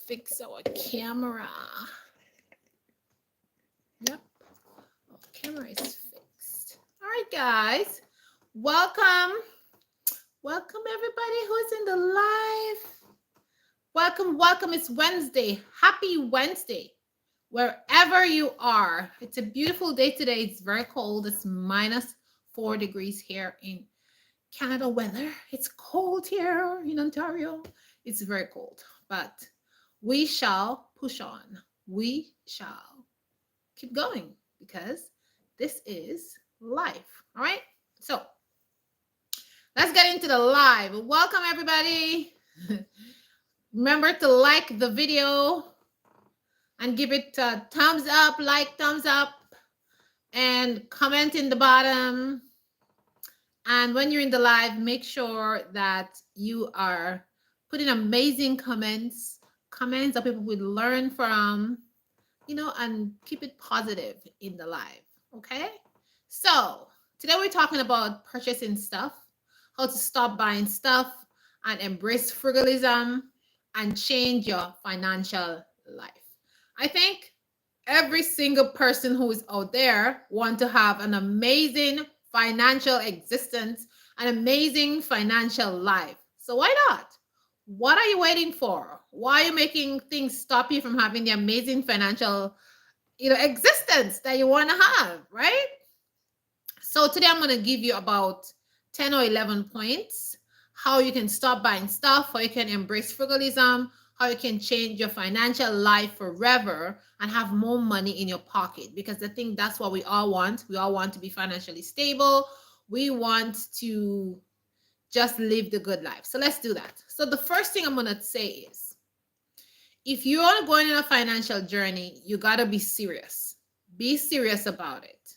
fix our camera. Yep, our camera is fixed. All right, guys. Welcome. Welcome, everybody who's in the live. Welcome. It's Wednesday. Happy Wednesday. Wherever you are. It's a beautiful day today. It's very cold. It's -4 degrees here in Canada weather. It's cold here in Ontario. It's very cold, but we shall push on. We shall keep going because this is life. All right. So let's get into the live. Welcome, everybody. Remember to like the video and give it a thumbs up, thumbs up, and comment in the bottom. And when you're in the live, make sure that you are putting amazing comments that people would learn from, and keep it positive in the live. Okay. So today we're talking about purchasing stuff, how to stop buying stuff and embrace frugalism and change your financial life. I think every single person who is out there wants to have an amazing financial existence, an amazing financial life. So why not? What are you waiting for? Why are you making things stop you from having the amazing financial, existence that you want to have, right? So today I'm going to give you about 10 or 11 points, how you can stop buying stuff, how you can embrace frugalism, how you can change your financial life forever and have more money in your pocket. Because I think that's what we all want. We all want to be financially stable. We want to just live the good life. So let's do that. So the first thing I'm going to say is, if you are going on a financial journey, you got to be serious. Be serious about it.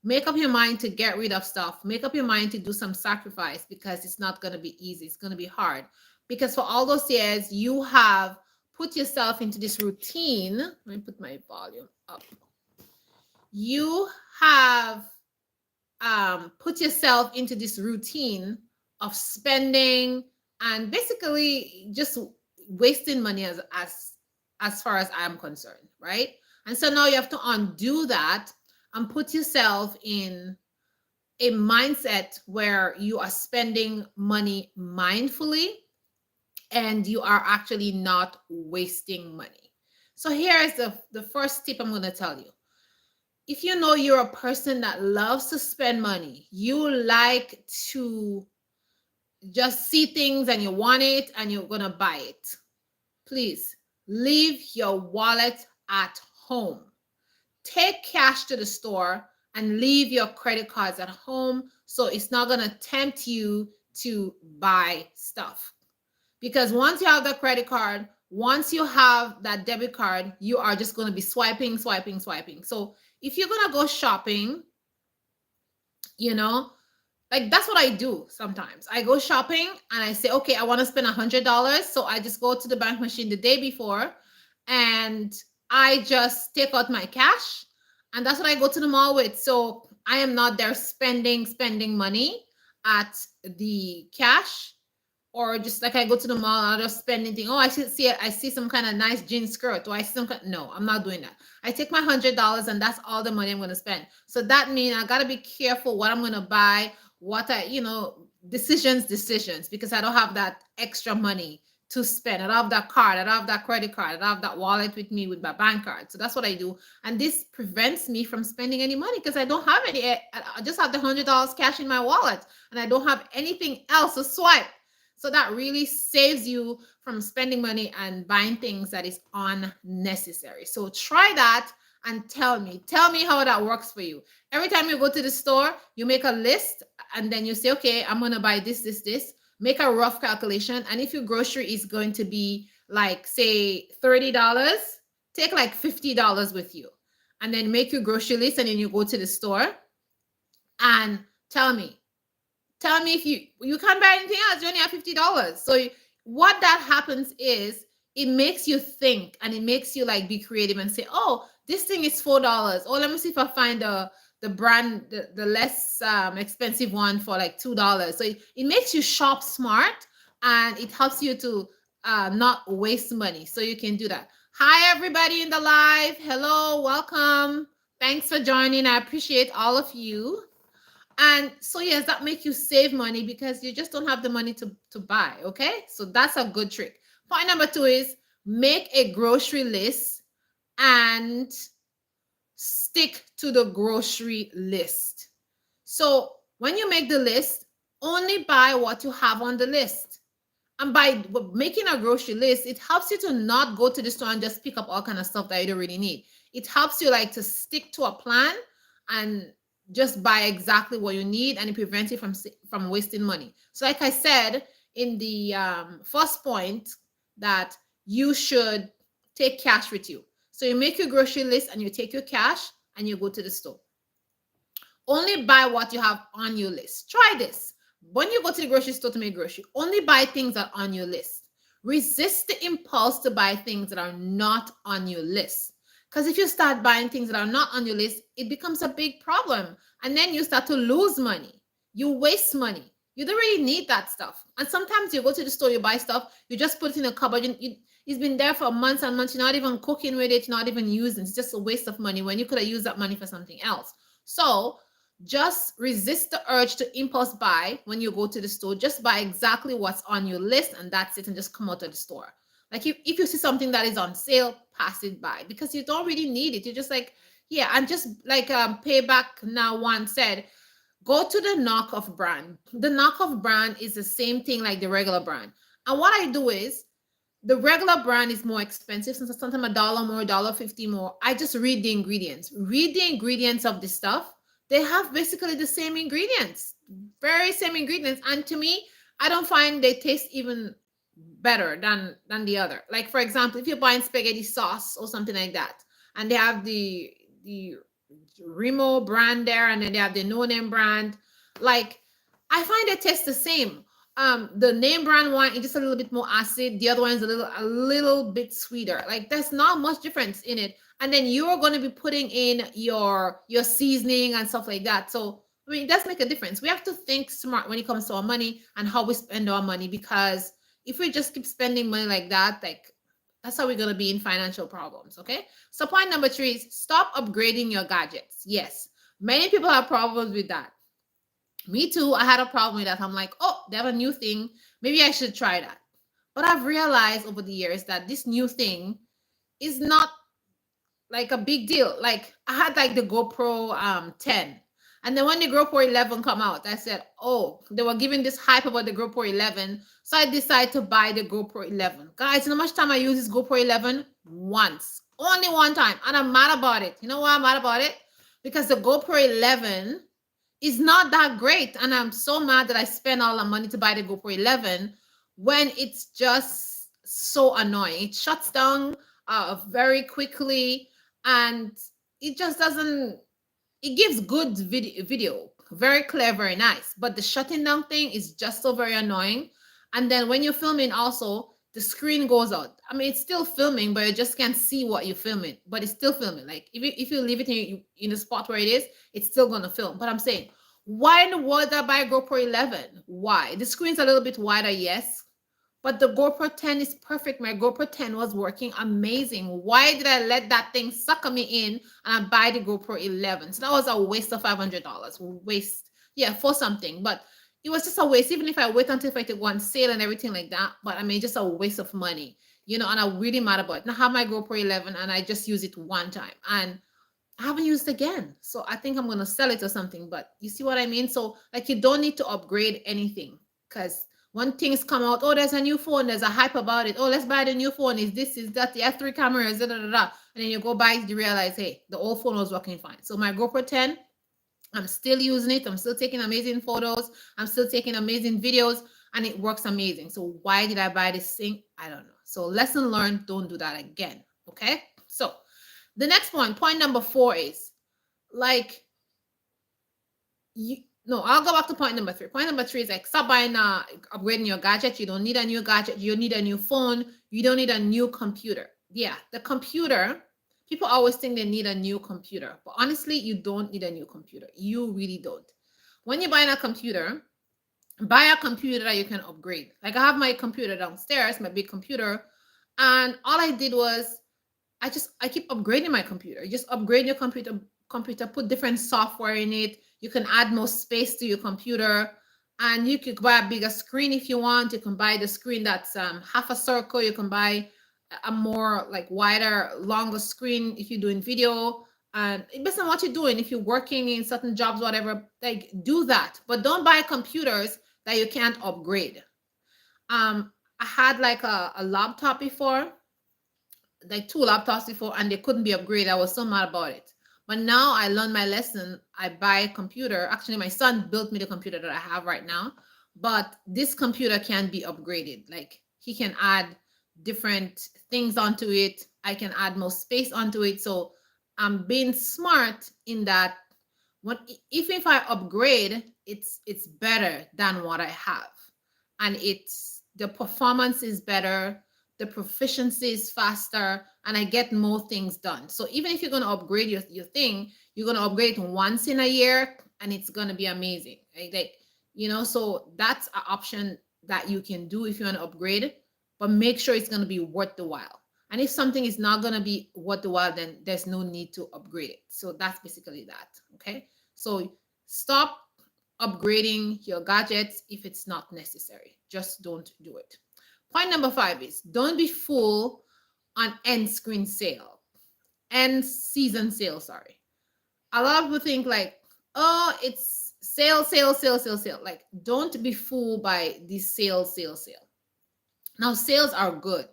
Make up your mind to get rid of stuff. Make up your mind to do some sacrifice because it's not going to be easy. It's going to be hard. Because for all those years, you have put yourself into this routine. Let me put my volume up. You have put yourself into this routine of spending and basically just wasting money as far as I'm concerned, right? And so now you have to undo that and put yourself in a mindset where you are spending money mindfully and you are actually not wasting money. So here is the first tip I'm going to tell you. If you know you're a person that loves to spend money, you like to just see things and you want it and you're going to buy it, please leave your wallet at home. Take cash to the store and leave your credit cards at home so it's not going to tempt you to buy stuff. Because once you have the credit card, once you have that debit card, you are just going to be swiping. So if you're going to go shopping, like that's what I do sometimes. I go shopping and I say, okay, I want to spend $100. So I just go to the bank machine the day before and I just take out my cash. And that's what I go to the mall with. So I am not there spending money at the cash. Or just like I go to the mall and I just spend anything. Oh, I see some kind of nice jean skirt. Or I see no, I'm not doing that. I take my $100 and that's all the money I'm going to spend. So that means I got to be careful what I'm going to buy, decisions, because I don't have that extra money to spend. I don't have that card. I don't have that credit card. I don't have that wallet with me with my bank card. So that's what I do. And this prevents me from spending any money because I don't have any. I just have the $100 cash in my wallet and I don't have anything else to swipe. So that really saves you from spending money and buying things that is unnecessary. So try that and tell me how that works for you. Every time you go to the store, you make a list and then you say, okay, I'm going to buy this. Make a rough calculation. And if your grocery is going to be like, say, $30, take like $50 with you. And then make your grocery list and then you go to the store and tell me if you can't buy anything else, you only have $50. So what that happens is it makes you think and it makes you like be creative and say, oh, this thing is $4. Oh, let me see if I find the brand, the less expensive one for like $2. So it makes you shop smart and it helps you to not waste money. So you can do that. Hi, everybody in the live. Hello, welcome. Thanks for joining. I appreciate all of you. And so yes, that make you save money because you just don't have the money to buy. Okay, so that's a good trick. Point number 2 is make a grocery list and stick to the grocery list. So when you make the list, only buy what you have on the list. And by making a grocery list, it helps you to not go to the store and just pick up all kind of stuff that you don't really need. It helps you like to stick to a plan and just buy exactly what you need, and it prevents you from wasting money. So like I said in the first point, that you should take cash with you. So you make your grocery list and you take your cash and you go to the store. Only buy what you have on your list. Try this. When you go to the grocery store to make grocery, only buy things that are on your list. Resist the impulse to buy things that are not on your list. Because if you start buying things that are not on your list, it becomes a big problem. And then you start to lose money. You waste money. You don't really need that stuff. And sometimes you go to the store, you buy stuff, you just put it in a cupboard. It's been there for months and months. You're not even cooking with it. You're not even using it. It's just a waste of money when you could have used that money for something else. So just resist the urge to impulse buy when you go to the store. Just buy exactly what's on your list and that's it, and just come out of the store. Like if you see something that is on sale, pass it by because you don't really need it. You're just like, yeah, and just like Payback Now One said, go to the knockoff brand. The knockoff brand is the same thing like the regular brand. And what I do is, the regular brand is more expensive, since it's sometimes $1 more, $1.50 more. I just read the ingredients. Read the ingredients of the stuff. They have basically the same ingredients, very same ingredients. And to me, I don't find they taste even better than the other. Like for example, if you're buying spaghetti sauce or something like that, and they have the Remo brand there, and then they have the no name brand, like I find they taste the same. The name brand one is just a little bit more acid. The other one is a little bit sweeter. Like there's not much difference in it. And then you're going to be putting in your seasoning and stuff like that. So I mean, it does make a difference. We have to think smart when it comes to our money and how we spend our money, because if we just keep spending money like that, like that's how we're going to be in financial problems. Okay. So point number 3 is stop upgrading your gadgets. Yes, many people have problems with that. Me too. I had a problem with that. I'm like, oh, they have a new thing. Maybe I should try that. But I've realized over the years that this new thing is not like a big deal. Like I had like the GoPro 10. And then when the GoPro 11 come out, I said, oh, they were giving this hype about the GoPro 11. So I decided to buy the GoPro 11. Guys, you know how much time I use this GoPro 11? Once. Only one time. And I'm mad about it. You know why I'm mad about it? Because the GoPro 11 is not that great. And I'm so mad that I spent all the money to buy the GoPro 11 when it's just so annoying. It shuts down very quickly, and it just doesn't, it gives good video, very clear, very nice. But the shutting down thing is just so very annoying. And then when you're filming also, the screen goes out. I mean, it's still filming, but you just can't see what you're filming, but it's still filming. Like if you leave it in the spot where it is, it's still going to film. But I'm saying, why in the world did I buy a GoPro 11? Why? The screen's a little bit wider, yes, but the GoPro 10 is perfect. My GoPro 10 was working amazing. Why did I let that thing sucker me in and I buy the GoPro 11? So that was a waste of $500. Waste, yeah, for something. But it was just a waste, even if I wait until it go on sale and everything like that. But I mean, just a waste of money, you know, and I'm really mad about it. Now I have my GoPro 11 and I just use it one time. And I haven't used it again. So I think I'm going to sell it or something. But you see what I mean? So like you don't need to upgrade anything, because when things come out, oh, there's a new phone, there's a hype about it. Oh, let's buy the new phone. Is this, is that, the F3 cameras, da, da, da, da. And then you go buy it, you realize, hey, the old phone was working fine. So my GoPro 10, I'm still using it. I'm still taking amazing photos. I'm still taking amazing videos, and it works amazing. So why did I buy this thing? I don't know. So lesson learned, don't do that again. Okay. So the next point number 4 is like, I'll go back to point number 3. Point number 3 is like, stop buying, upgrading your gadget. You don't need a new gadget. You don't need a new phone. You don't need a new computer. Yeah, the computer, people always think they need a new computer, but honestly, you don't need a new computer. You really don't. When you're buying a computer, buy a computer that you can upgrade. Like I have my computer downstairs, my big computer, and all I did was I keep upgrading my computer. You just upgrade your computer, put different software in it. You can add more space to your computer, and you could buy a bigger screen if you want. You can buy the screen that's half a circle. You can buy a more like wider, longer screen if you're doing video. And based on what you're doing, if you're working in certain jobs, whatever, like do that. But don't buy computers that you can't upgrade. I had like a laptop before, like two laptops before, and they couldn't be upgraded. I was so mad about it. But now I learned my lesson. I buy a computer. Actually, my son built me the computer that I have right now. But this computer can be upgraded. Like he can add different things onto it. I can add more space onto it. So I'm being smart in that when if I upgrade, it's better than what I have. And it's the performance is better, the proficiency is faster, and I get more things done. So even if you're going to upgrade your thing, you're going to upgrade it once in a year, and it's going to be amazing. Right? Like, so that's an option that you can do if you want to upgrade, but make sure it's going to be worth the while. And if something is not going to be worth the while, then there's no need to upgrade it. So that's basically that. Okay. So stop upgrading your gadgets if it's not necessary. Just don't do it. Point number 5 is don't be fooled on end screen sale, end season sale. Sorry. A lot of people think like, oh, it's sale, sale, sale, sale, sale. Like, don't be fooled by these sale, sale, sale. Now, sales are good.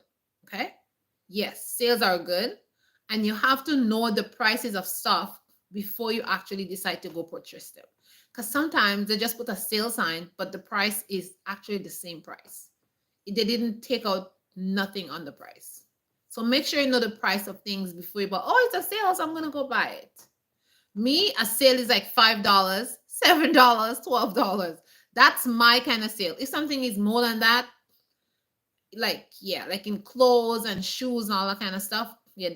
Okay. Yes, sales are good. And you have to know the prices of stuff before you actually decide to go purchase them. Because sometimes they just put a sale sign, but the price is actually the same price. They didn't take out nothing on the price. So make sure you know the price of things before you buy. Oh, it's a sale, so I'm going to go buy it. Me, a sale is like $5, $7, $12. That's my kind of sale. If something is more than that, like, yeah, like in clothes and shoes and all that kind of stuff, yeah,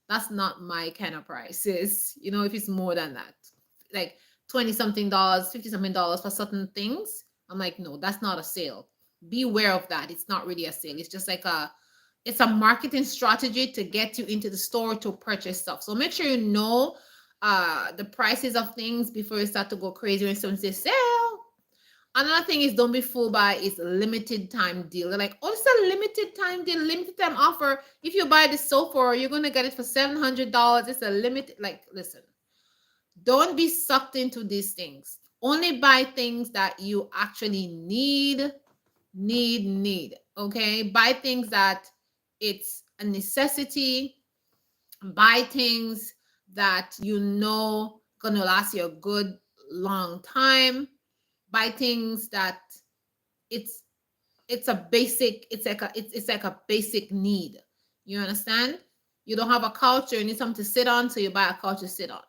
that's not my kind of prices. If it's more than that, like 20 something dollars, 50 something dollars for certain things, I'm like, no, that's not a sale. Be aware of that. It's not really a sale. It's just like it's a marketing strategy to get you into the store to purchase stuff. So make sure you know the prices of things before you start to go crazy when someone says sale. Another thing is don't be fooled by is limited time deal. They're like, oh, it's a limited time deal, limited time offer. If you buy this sofa, you're gonna get it for $700. It's a limited. Like, listen, don't be sucked into these things. Only buy things that you actually need. Okay, buy things that it's a necessity. Buy things that gonna last you a good long time. Buy things that it's a basic, it's like a basic need. You understand? You don't have a couch, or you need something to sit on, so you buy a couch to sit on.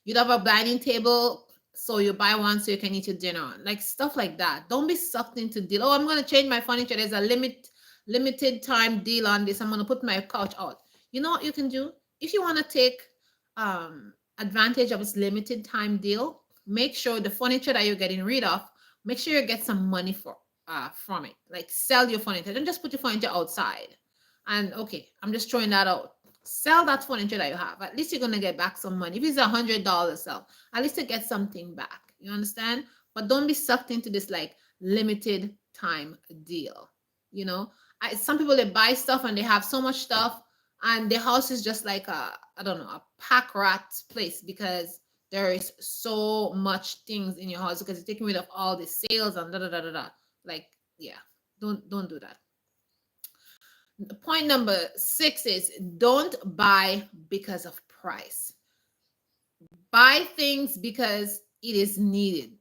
You don't have a dining table, so you buy one so you can eat your dinner on. Like stuff like that. Don't be sucked into deal. Oh, I'm gonna change my furniture. There's a limited time deal on this. I'm gonna put my couch out. You know what you can do? If you want to take advantage of this limited time deal, make sure the furniture that you're getting rid of, make sure you get some money from it. Like sell your furniture. Don't just put your furniture outside. And okay, I'm just throwing that out. Sell that furniture that you have. At least you're gonna get back some money. If it's $100 sell, at least you get something back. You understand? But don't be sucked into this like limited time deal. Some people, they buy stuff and they have so much stuff, and the house is just like a pack rat place, because there is so much things in your house because you're taking rid of all the sales and da da da da da. Like, yeah, don't do that. Point number 6 is don't buy because of price. Buy things because it is needed.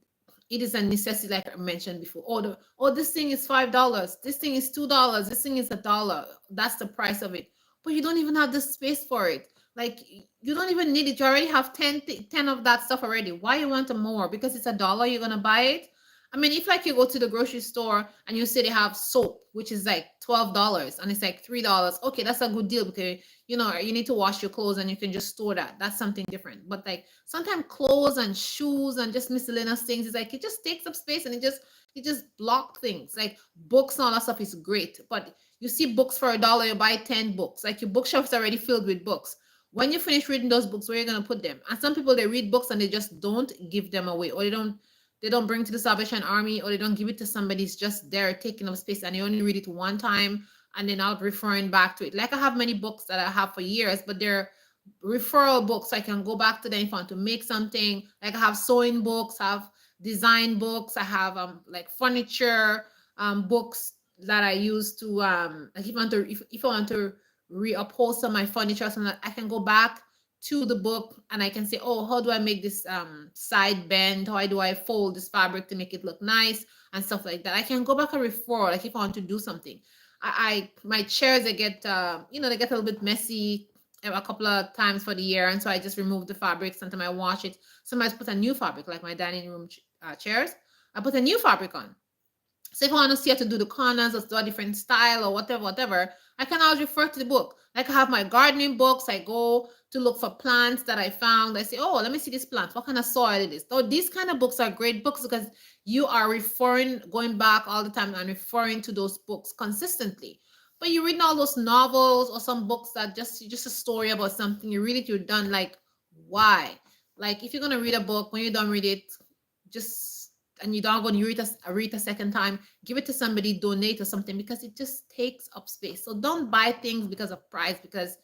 It is a necessity, like I mentioned before. This thing is $5. This thing is $2. This thing is $1. That's the price of it. But you don't even have the space for it. Like, you don't even need it. You already have 10 of that stuff already. Why you want more? Because it's $1, you're going to buy it? I mean, if like you go to the grocery store and you say they have soap, which is like $12 and it's like $3, okay, that's a good deal because you know you need to wash your clothes and you can just store that. That's something different. But like sometimes clothes and shoes and just miscellaneous things, it's like it just takes up space and it just block things. Like books and all that stuff is great, but you see books for $1, you buy 10 books. Like your bookshelf is already filled with books. When you finish reading those books, where are you gonna put them? And some people they read books and they just don't give them away, or they don't bring to the Salvation Army, or they don't give it to somebody. It's just there taking up space and they only read it one time and they're not referring back to it. Like I have many books that I have for years, but they're referral books. I can go back to them if I want to make something. Like I have sewing books, I have design books, I have like furniture books that I use to like if I want to reupholster my furniture, so that I can go back to the book and I can say, oh, how do I make this side bend? How do I fold this fabric to make it look nice and stuff like that? I can go back and refer, like if I want to do something. I my chairs, they get they get a little bit messy a couple of times for the year, and so I just remove the fabric. Sometimes I wash it. Sometimes put a new fabric, like my dining room chairs. I put a new fabric on. So if I want to see how to do the corners or do a different style or whatever, I can always refer to the book. Like I have my gardening books. I go to look for plants that I found. I say, oh, let me see this plant. What kind of soil it is? So these kind of books are great books because you are going back all the time and referring to those books consistently. But you're reading all those novels or some books that just a story about something. You read it, you're done. Like, why? Like if you're gonna read a book, when you don't read it, and you don't go and read a second time, give it to somebody, donate or something, because it just takes up space. So don't buy things because of price, because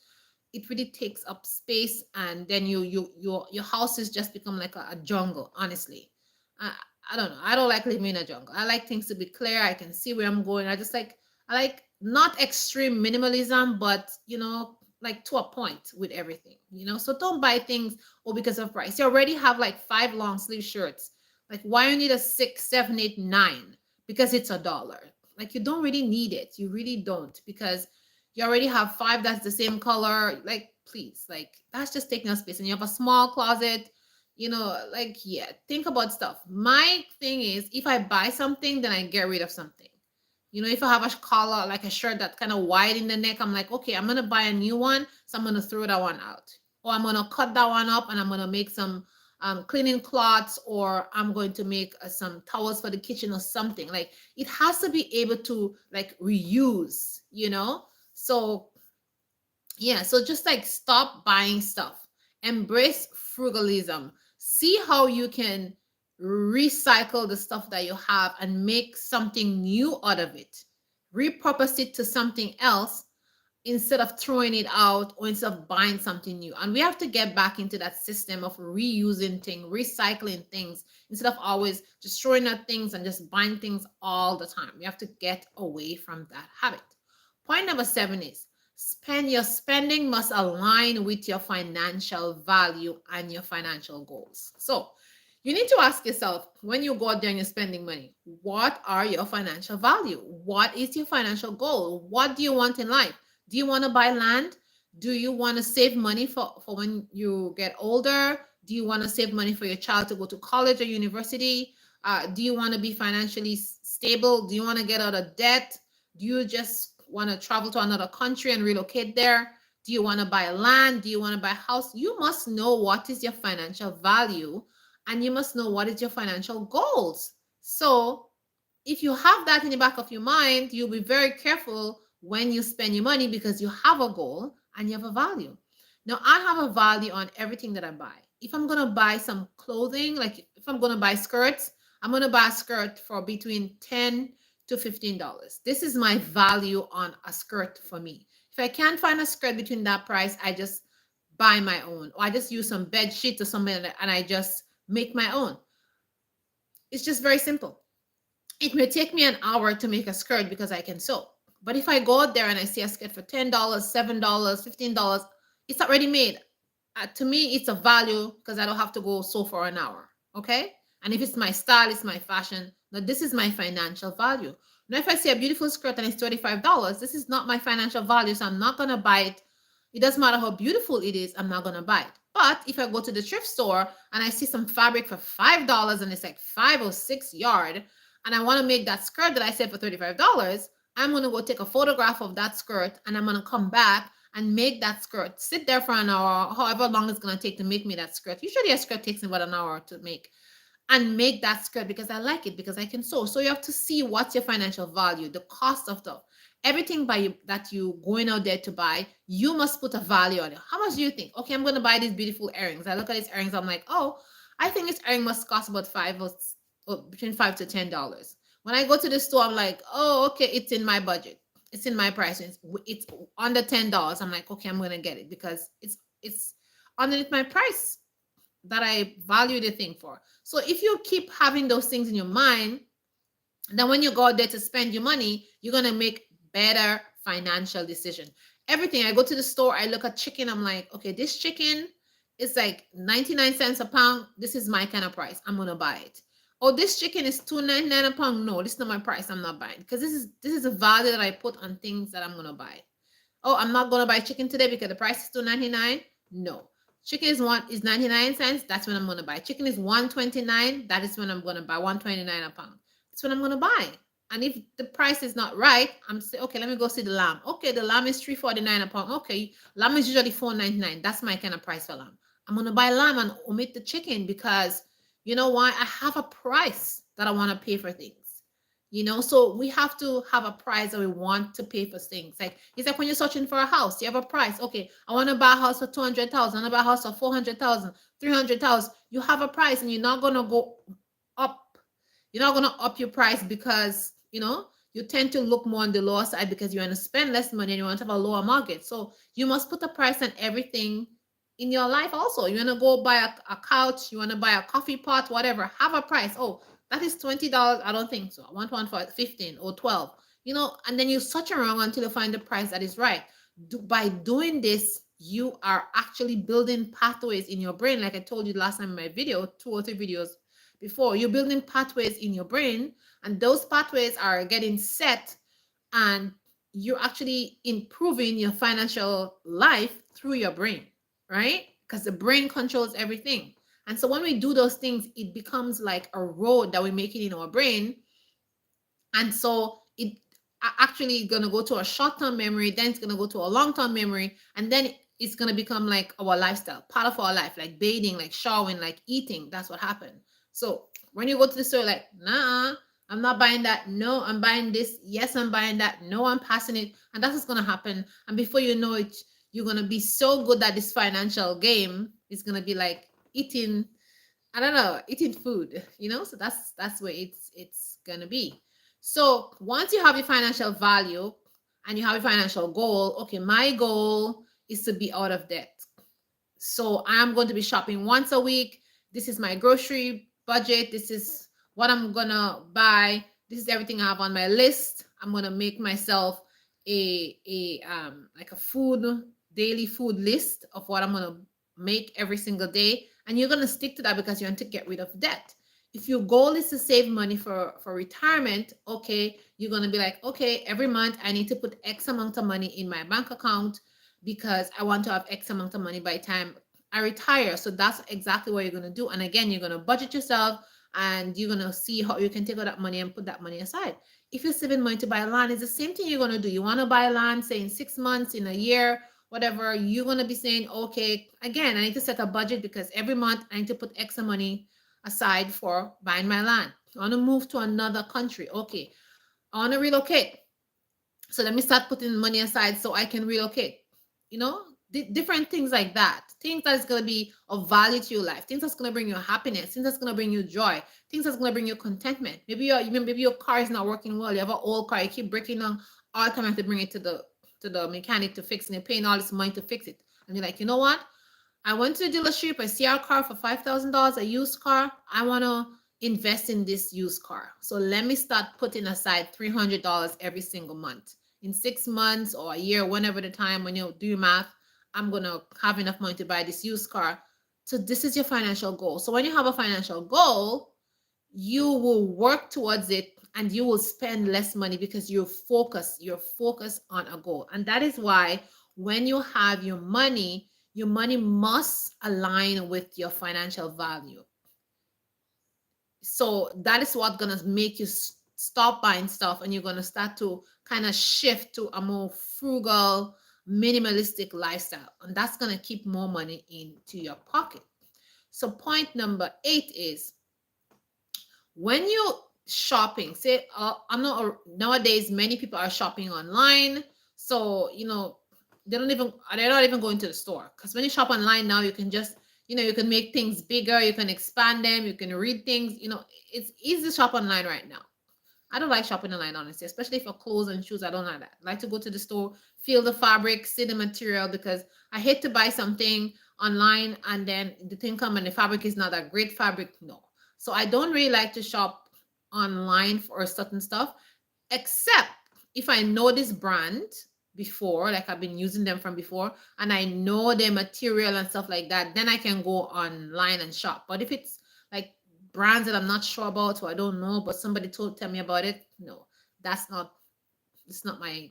it really takes up space, and then your house is just become like a jungle. Honestly, I don't know. I don't like living in a jungle. I like things to be clear. I can see where I'm going. I like not extreme minimalism, but like to a point with everything. So don't buy things because of price. You already have like 5 long sleeve shirts. Like, why you need a 6, 7, 8, 9? Because it's $1. Like, you don't really need it. You really don't, because you already have 5 that's the same color. Like, please, like that's just taking up space. And you have a small closet. Like, yeah, think about stuff. My thing is, if I buy something, then I get rid of something. If I have a collar, like a shirt that's kind of wide in the neck, I'm like, okay, I'm gonna buy a new one, so I'm gonna throw that one out, or I'm gonna cut that one up and I'm gonna make some cleaning cloths, or I'm going to make some towels for the kitchen or something. Like it has to be able to like reuse, So yeah, so just like stop buying stuff, embrace frugalism, see how you can recycle the stuff that you have and make something new out of it, repurpose it to something else, instead of throwing it out or instead of buying something new. And we have to get back into that system of reusing things, recycling things, instead of always just throwing out things and just buying things all the time. We have to get away from that habit. Point number 7 is your spending must align with your financial value and your financial goals. So you need to ask yourself, when you go out there and you're spending money, what are your financial value? What is your financial goal? What do you want in life? Do you want to buy land? Do you want to save money for when you get older? Do you want to save money for your child to go to college or university? Do you want to be financially stable? Do you want to get out of debt? Do you just want to travel to another country and relocate there? Do you want to buy land? Do you want to buy a house? You must know what is your financial value, and you must know what is your financial goals. So if you have that in the back of your mind, you'll be very careful when you spend your money, because you have a goal and you have a value. Now, I have a value on everything that I buy. If I'm going to buy some clothing, like if I'm going to buy skirts, I'm going to buy a skirt for between $10 to $15. This is my value on a skirt for me. If I can't find a skirt between that price, I just buy my own, or I just use some bed sheets or something and I just make my own. It's just very simple. It may take me an hour to make a skirt because I can sew. But if I go out there and I see a skirt for $10, $7, $15, it's already made. To me, it's a value because I don't have to go sew for an hour. Okay? And if it's my style, it's my fashion. Now, this is my financial value. Now, if I see a beautiful skirt and it's $35, this is not my financial value, so I'm not going to buy it. It doesn't matter how beautiful it is, I'm not going to buy it. But if I go to the thrift store and I see some fabric for $5 and it's like 5 or 6 yards, and I want to make that skirt that I said for $35, I'm going to go take a photograph of that skirt, and I'm going to come back and make that skirt, sit there for an hour, however long it's going to take to make me that skirt. Usually a skirt takes about an hour to make, and make that skirt because I like it, because I can sew. So you have to see what's your financial value, the cost of the everything by you that you going out there to buy. You must put a value on it. How much do you think? Okay, I'm going to buy these beautiful earrings. I look at these earrings, I'm like, oh, I think this earring must cost about between $5 to $10. When I go to the store, I'm like, oh, okay, it's in my budget. It's in my price. It's under $10. I'm like, okay, I'm gonna get it because it's underneath my price that I value the thing for. So if you keep having those things in your mind, then when you go out there to spend your money, you're gonna make better financial decision. Everything, I go to the store, I look at chicken, I'm like, okay, this chicken is like 99 cents a pound. This is my kind of price. I'm gonna buy it. Oh, this chicken is $2.99 a pound. No, this is not my price. I'm not buying, because this is a value that I put on things that I'm gonna buy. Oh, I'm not gonna buy chicken today because the price is $2.99. No. Chicken is 99 cents. That's when I'm gonna buy. Chicken is $1.29. That is when I'm gonna buy $1.29 a pound. That's what I'm gonna buy. And if the price is not right, I'm saying, okay, let me go see the lamb. Okay, the lamb is $3.49 a pound. Okay, lamb is usually $4.99. That's my kind of price for lamb. I'm gonna buy lamb and omit the chicken, because you know why? I have a price that I want to pay for things. So we have to have a price that we want to pay for things. Like it's like when you're searching for a house, you have a price. Okay, I want to buy a house for 200,000. I want to buy a house for 400,000, 300,000. You have a price, and you're not gonna go up. You're not gonna up your price because you tend to look more on the lower side because you want to spend less money and you want to have a lower market. So you must put a price on everything in your life. Also, you want to go buy a couch, you want to buy a coffee pot, whatever. Have a price. Oh, that is $20. I don't think so. I want one for 15 or 12. And then you search around until you find the price that is right. By doing this, you are actually building pathways in your brain. Like I told you last time in my video, 2 or 3 videos before, you're building pathways in your brain, and those pathways are getting set, and you're actually improving your financial life through your brain, right? Because the brain controls everything. And so when we do those things, it becomes like a road that we're making in our brain. And so it actually going to go to a short-term memory, then it's going to go to a long-term memory, and then it's going to become like our lifestyle, part of our life, like bathing, like showering, like eating. That's what happened. So when you go to the store, like, nah, I'm not buying that. No, I'm buying this. Yes, I'm buying that. No, I'm passing it. And that's what's going to happen. And before you know it, you're going to be so good at this financial game. It's going to be like eating, I don't know, eating food, So that's where it's going to be. So once you have your financial value and you have a financial goal, okay, my goal is to be out of debt. So I'm going to be shopping once a week. This is my grocery budget. This is what I'm going to buy. This is everything I have on my list. I'm going to make myself like a daily food list of what I'm going to make every single day. And you're going to stick to that because you want to get rid of debt. If your goal is to save money for retirement, okay, you're going to be like, okay, every month I need to put X amount of money in my bank account because I want to have X amount of money by the time I retire. So that's exactly what you're going to do. And again, you're going to budget yourself, and you're going to see how you can take all that money and put that money aside. If you're saving money to buy land, it's the same thing you're going to do. You want to buy land, say in 6 months, in a year, whatever, you're going to be saying, okay, again, I need to set a budget because every month I need to put X money aside for buying my land. I want to move to another country. Okay, I want to relocate. So let me start putting money aside so I can relocate. Different things like that. Things that is going to be of value to your life. Things that's going to bring you happiness. Things that's going to bring you joy. Things that's going to bring you contentment. Maybe your car is not working well. You have an old car. You keep breaking down all the time. You have to bring it to the mechanic to fix it. And you're paying all this money to fix it. And you're like, you know what? I went to the dealership. I see our car for $5,000, a used car. I want to invest in this used car. So let me start putting aside $300 every single month. In 6 months or a year, whenever the time, when you do your math, I'm going to have enough money to buy this used car. So this is your financial goal. So when you have a financial goal, you will work towards it and you will spend less money because you're focused on a goal. And that is why when you have your money must align with your financial value. So that is what's gonna make you stop buying stuff, and you're gonna start to kind of shift to a more frugal, minimalistic lifestyle, and that's gonna keep more money into your pocket. So point number 8 is, when you shopping, say I'm not, nowadays many people are shopping online, so they're not even going to the store, because when you shop online now, you can just, you can make things bigger, you can expand them, you can read things, it's easy to shop online right now. I don't like shopping online, honestly, especially for clothes and shoes. I don't like that. I like to go to the store, feel the fabric, see the material, because I hate to buy something online and then the thing come and the fabric is not a great fabric. No. So I don't really like to shop online for certain stuff, except if I know this brand before, like I've been using them from before, and I know their material and stuff like that, then I can go online and shop. But if it's like brands that I'm not sure about, or I don't know, but somebody tell me about it, no, that's not, it's not my,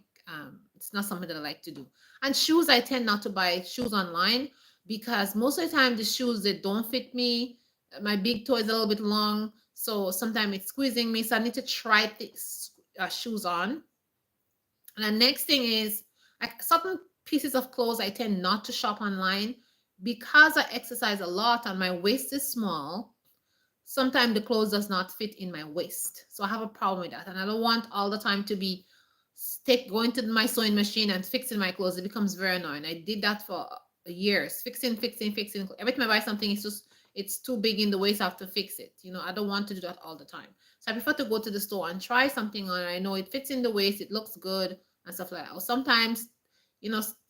it's not something that I like to do. And shoes, I tend not to buy shoes online, because most of the time the shoes, they don't fit me. My big toe is a little bit long, so sometimes it's squeezing me, so I need to try these shoes on. And the next thing is, like, certain pieces of clothes I tend not to shop online, because I exercise a lot and my waist is small. Sometimes the clothes does not fit in my waist, so I have a problem with that, and I don't want all the time to be going to my sewing machine and fixing my clothes. It becomes very annoying. I did that for years, fixing. Every time I buy something, it's too big in the waist, I have to fix it. I don't want to do that all the time, so I prefer to go to the store and try something on. I know it fits in the waist, it looks good and stuff like that. Or sometimes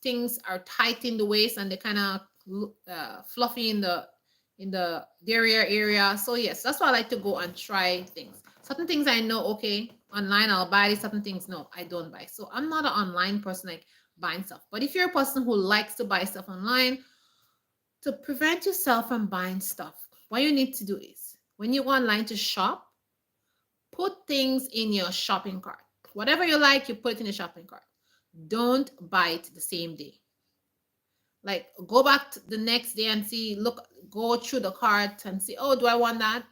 things are tight in the waist and they kind of fluffy in the derriere area. So yes, that's why I like to go and try things. Certain things I know, okay, online I'll buy it. Certain things, no, I don't buy. So I'm not an online person, like buying stuff. But if you're a person who likes to buy stuff online, to prevent yourself from buying stuff, what you need to do is, when you go online to shop, put things in your shopping cart. Whatever you like, you put it in the shopping cart. Don't buy it the same day. Like, go back to the next day and go through the cart and see, oh, do I want that?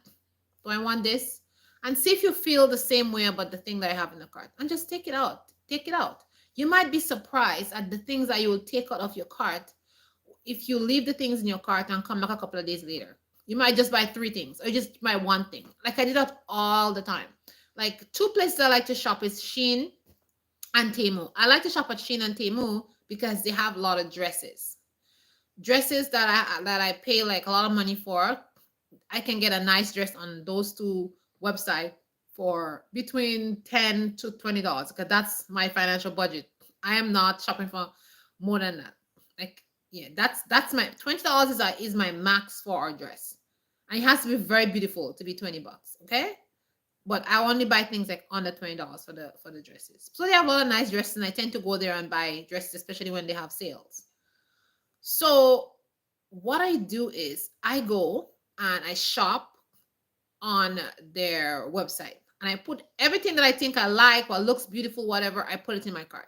Do I want this? And see if you feel the same way about the thing that I have in the cart, and just take it out. Take it out. You might be surprised at the things that you will take out of your cart if you leave the things in your cart and come back a couple of days later. You might just buy 3 things, or just buy 1 thing. Like, I do that all the time. Like, 2 places I like to shop is Shein and Temu. I like to shop at Shein and Temu because they have a lot of dresses that I pay like a lot of money for. I can get a nice dress on those 2 websites for between $10 to $20, because that's my financial budget. I am not shopping for more than that. Like, yeah, that's my $20 is my max for a dress, and it has to be very beautiful to be $20. Okay, but I only buy things like under $20 for the dresses. So they have a lot of nice dresses, and I tend to go there and buy dresses, especially when they have sales. So what I do is, I go and I shop on their website, and I put everything that I think I like, what looks beautiful, whatever, I put it in my cart.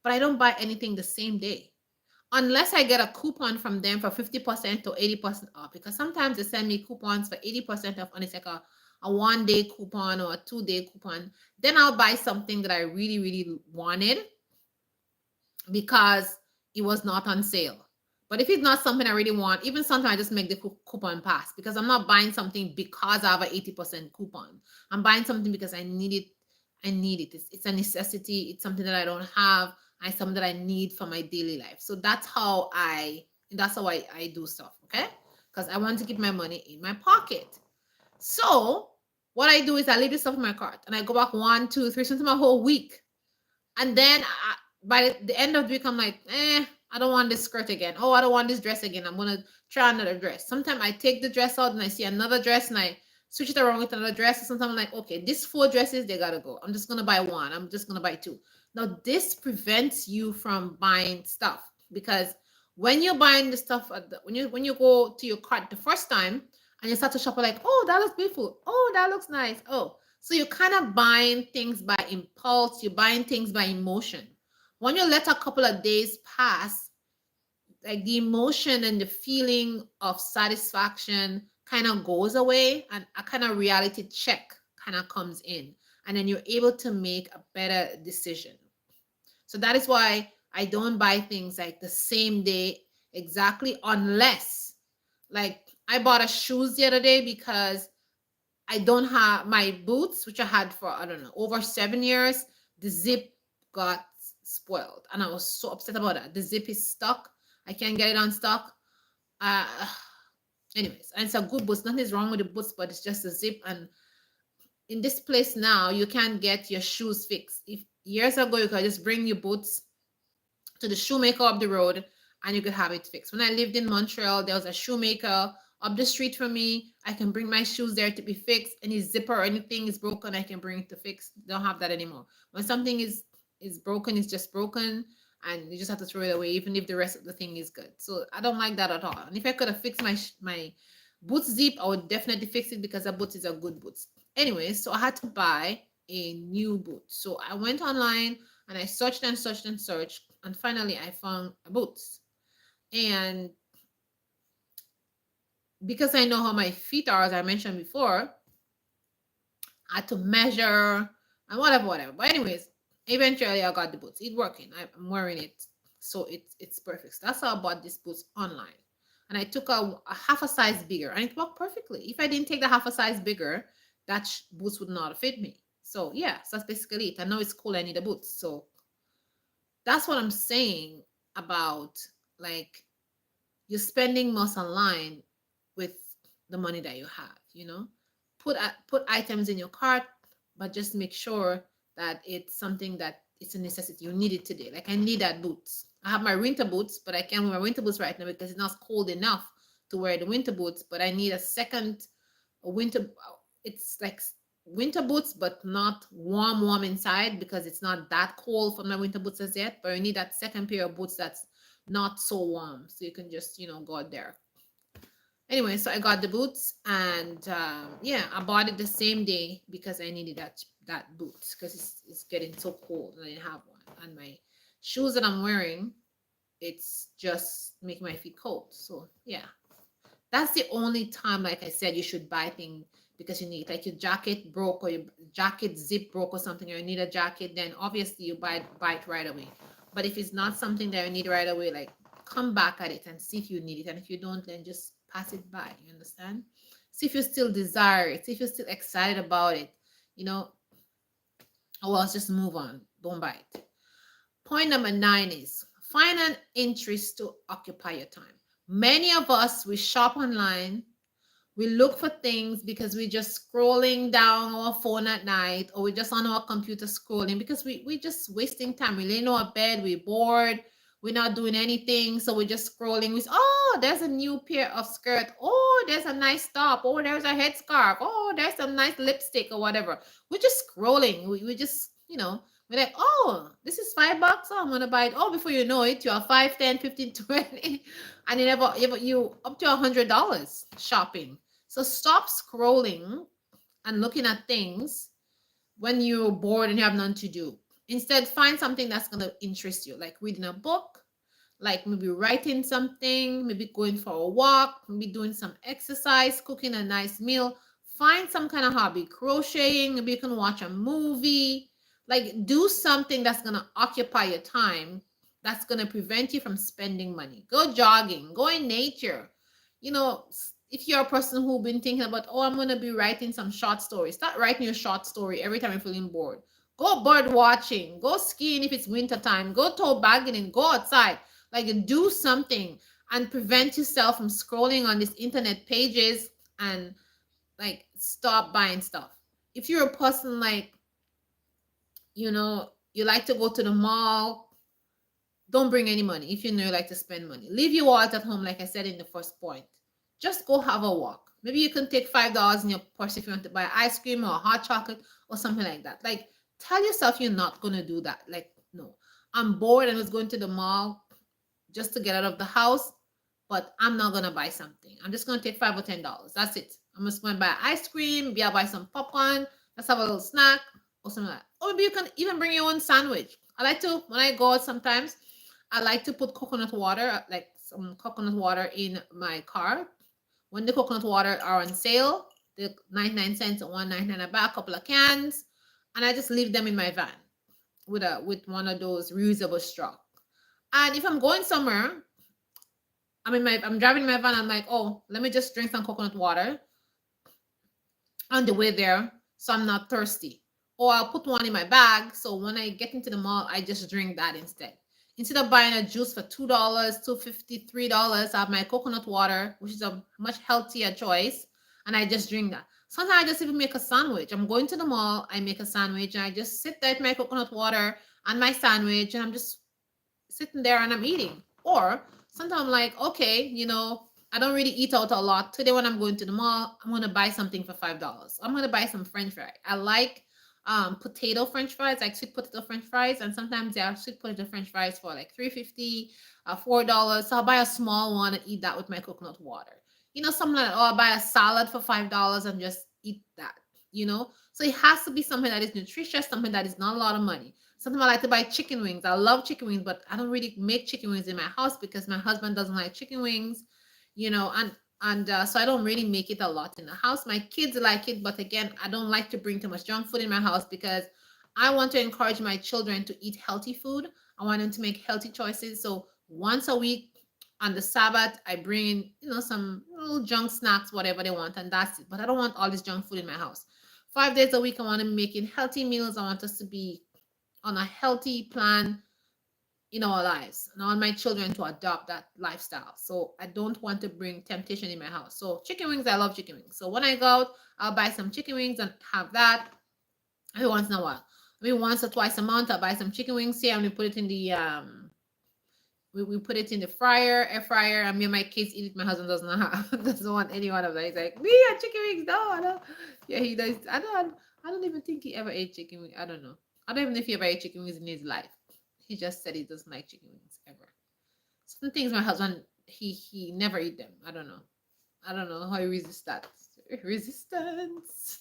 But I don't buy anything the same day, unless I get a coupon from them for 50% or 80% off, because sometimes they send me coupons for 80% off, and it's like a 1-day coupon or a 2-day coupon. Then I'll buy something that I really, really wanted because it was not on sale. But if it's not something I really want, even sometimes I just make the coupon pass, because I'm not buying something because I have an 80% coupon. I'm buying something because I need it. It's a necessity. It's something that I don't have. It's something that I need for my daily life. So that's how I do stuff, okay? Because I want to keep my money in my pocket. So what I do is, I leave this stuff in my cart, and I go back 1, 2, 3, sometimes a whole week. And then by the end of the week, I'm like, I don't want this skirt again. Oh, I don't want this dress again. I'm going to try another dress. Sometimes I take the dress out and I see another dress and I switch it around with another dress. And sometimes I'm like, okay, these 4 dresses, they got to go. I'm just going to buy 1. I'm just going to buy 2. Now, this prevents you from buying stuff, because when you're buying the stuff, when you go to your cart the first time and you start to shop, like, oh, that looks beautiful. Oh, that looks nice. Oh, so you're kind of buying things by impulse. You're buying things by emotion. When you let a couple of days pass, like, the emotion and the feeling of satisfaction kind of goes away, and a kind of reality check kind of comes in, and then you're able to make a better decision. So that is why I don't buy things like the same day exactly, unless, like, I bought a shoes the other day because I don't have my boots, which I had for, I don't know, over 7 years. The zip got spoiled, and I was so upset about that. The zip is stuck. I can't get it unstuck. Uh, anyways, and it's a good boots. Nothing is wrong with the boots, but it's just the zip. And in this place now, you can't get your shoes fixed. If years ago you could just bring your boots to the shoemaker up the road and you could have it fixed. When I lived in Montreal, there was a shoemaker up the street from me. I can bring my shoes there to be fixed. Any zipper or anything is broken, I can bring it to fix. Don't have that anymore. When something is broken, it's just broken, and you just have to throw it away, even if the rest of the thing is good. So I don't like that at all. And if I could have fixed my boots zip, I would definitely fix it because a boot is a good boot. Anyway, so I had to buy a new boot. So I went online and I searched and searched and searched, and finally I found a boots. And because I know how my feet are, as I mentioned before, I had to measure and whatever. But anyways, eventually I got the boots. It's working. I'm wearing it, so it's perfect. So that's how I bought these boots online. And I took a half a size bigger, and it worked perfectly. If I didn't take the half a size bigger, that boots would not fit me. So yeah, so that's basically it. I know it's cool. I need a boots. So that's what I'm saying about, like, you're spending most online with the money that you have. Put items in your cart, but just make sure that it's something that it's a necessity. You need it today. Like, I need that boots. I have my winter boots, but I can't wear my winter boots right now because it's not cold enough to wear the winter boots. But I need a second winter. It's like winter boots, but not warm inside, because it's not that cold for my winter boots as yet. But I need that second pair of boots that's not so warm, so you can just go out there. Anyway, so I got the boots, and yeah, I bought it the same day because I needed that boots, because it's getting so cold and I didn't have one. And my shoes that I'm wearing, it's just making my feet cold. So yeah, that's the only time, like I said, you should buy things because you need, like, your jacket broke or your jacket zip broke or something, or you need a jacket, then obviously you buy it right away. But if it's not something that you need right away, like, come back at it and see if you need it. And if you don't, then just pass it by. You understand? See if you still desire it. See if you're still excited about it. Or else just move on. Don't buy it. Point number 9 is find an interest to occupy your time. Many of us, we shop online. We look for things because we're just scrolling down our phone at night, or we're just on our computer scrolling because we're just wasting time. We lay in our bed, we're bored, we're not doing anything, so we're just scrolling. Oh, there's a new pair of skirt. Oh, there's a nice top. Oh, there's a headscarf. Oh, there's some nice lipstick or whatever. We're just scrolling. We just, we're like, oh, this is $5. Oh, I'm gonna buy it. Oh, before you know it, you are 5, 10, 15, 20, and you up to $100 shopping. So stop scrolling and looking at things when you're bored and you have nothing to do. Instead, find something that's going to interest you, like reading a book, like maybe writing something, maybe going for a walk, maybe doing some exercise, cooking a nice meal. Find some kind of hobby, crocheting, maybe you can watch a movie. Like, do something that's going to occupy your time, that's going to prevent you from spending money. Go jogging, go in nature. If you're a person who's been thinking about, oh, I'm going to be writing some short stories, start writing your short story every time you're feeling bored. Go bird watching, go skiing if it's winter time, go tobogganing, go outside. Like, do something and prevent yourself from scrolling on these internet pages, and, like, stop buying stuff. If you're a person, like, you like to go to the mall, don't bring any money. If you like to spend money, leave your wallet at home, like I said in the first point. Just go have a walk. Maybe you can take $5 in your purse if you want to buy ice cream or hot chocolate or something like that. Like, tell yourself you're not going to do that. Like, no, I'm bored and was going to the mall just to get out of the house, but I'm not going to buy something. I'm just going to take $5 or $10. That's it. I'm just going to buy ice cream. Maybe I'll buy some popcorn. Let's have a little snack or something like that. Or maybe you can even bring your own sandwich. I like to, when I go out sometimes, I like to put coconut water, like some coconut water in my car when the coconut water are on sale, the 99 cents or 1.99 a bag, a couple of cans, and I just leave them in my van with one of those reusable straw. And if I'm going somewhere, I'm driving my van, I'm like, oh, let me just drink some coconut water on the way there so I'm not thirsty. Or I'll put one in my bag so when I get into the mall, I just drink that instead. Instead of buying a juice for $2, $2.50, $3, I have my coconut water, which is a much healthier choice, and I just drink that. Sometimes I just even make a sandwich. I'm going to the mall, I make a sandwich, and I just sit there with my coconut water and my sandwich, and I'm just sitting there and I'm eating. Or sometimes I'm like, okay, I don't really eat out a lot. Today when I'm going to the mall, I'm gonna buy something for $5. I'm gonna buy some French fries. I like potato French fries, like sweet potato French fries, and sometimes they have sweet potato French fries for like $3.50, $4. So I'll buy a small one and eat that with my coconut water. Something like, oh, I'll buy a salad for $5 and just eat that. So it has to be something that is nutritious, something that is not a lot of money. Something I like to buy chicken wings. I love chicken wings, but I don't really make chicken wings in my house because my husband doesn't like chicken wings, and so I don't really make it a lot in the house. My kids like it, but again, I don't like to bring too much junk food in my house because I want to encourage my children to eat healthy food. I want them to make healthy choices. So once a week on the Sabbath, I bring in, some little junk snacks, whatever they want, and that's it. But I don't want all this junk food in my house. 5 days a week, I want to be making healthy meals. I want us to be on a healthy plan in our lives, and I want my children to adopt that lifestyle. So I don't want to bring temptation in my house. So chicken wings, I love chicken wings. So when I go out, I'll buy some chicken wings and have that every once in a while. Maybe once or twice a month, I'll buy some chicken wings here and we put it in the we put it in the air fryer, and me and my kids eat it. My husband doesn't want any one of that. He's like, me and chicken wings, no, I don't. Yeah, he does. I don't even think he ever ate chicken wings. I don't know. I don't even know if he ever ate chicken wings in his life. He just said he doesn't like chicken wings ever. Some things my husband he never eat them. I don't know. I don't know how he resists that. Resistance.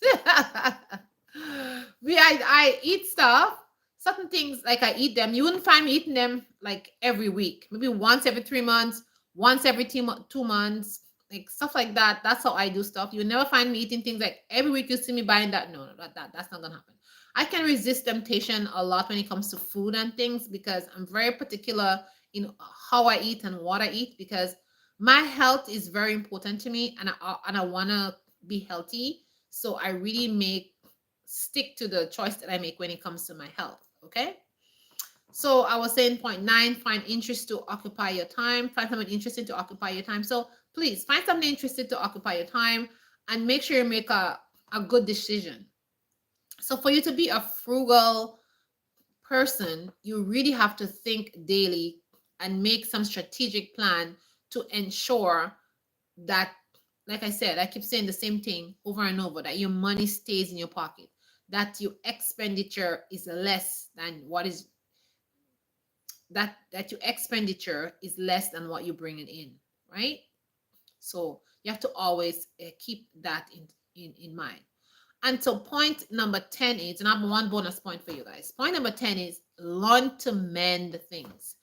I eat stuff. Certain things like I eat them. You wouldn't find me eating them like every week. Maybe once every 3 months, once every 2 months, like stuff like that. That's how I do stuff. You would never find me eating things like every week you see me buying that. No, that's not gonna happen. I can resist temptation a lot when it comes to food and things because I'm very particular in how I eat and what I eat because my health is very important to me and I want to be healthy. So I really stick to the choice that I make when it comes to my health. Okay. So I was saying point 9, find interest to occupy your time. Find something interesting to occupy your time. So please find something interesting to occupy your time and make sure you make a good decision. So for you to be a frugal person, you really have to think daily and make some strategic plan to ensure that, like I said, I keep saying the same thing over and over, that your money stays in your pocket, that your expenditure is less than what is that your expenditure is less than what you're bringing in, right? So you have to always keep that in mind. And so point number 10 is, and I have one bonus point for you guys. Point number 10 is learn to mend things.